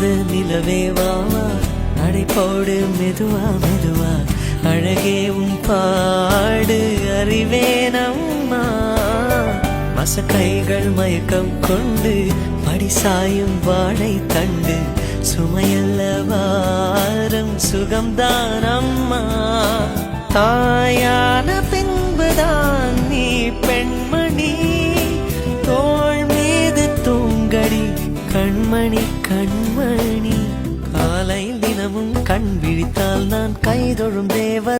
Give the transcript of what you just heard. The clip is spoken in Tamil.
தூங்காத நிலவேவா நடைபோடு மெதுவா மெதுவா அழகே உன் பாடு அறிவேனம்மா மசக்கைகள் மயக்கம் கொண்டு படிசாயும் வாழை தண்டு சுமையல்ல வாரம் சுகம்தான் அம்மா தாயான பின்புதான் நீ பெண்மணி தோள் மீது தூங்கடி கண்மணி கண்மணி காலையில் தினமும் கண் விழித்தால் நான் கைதொழும்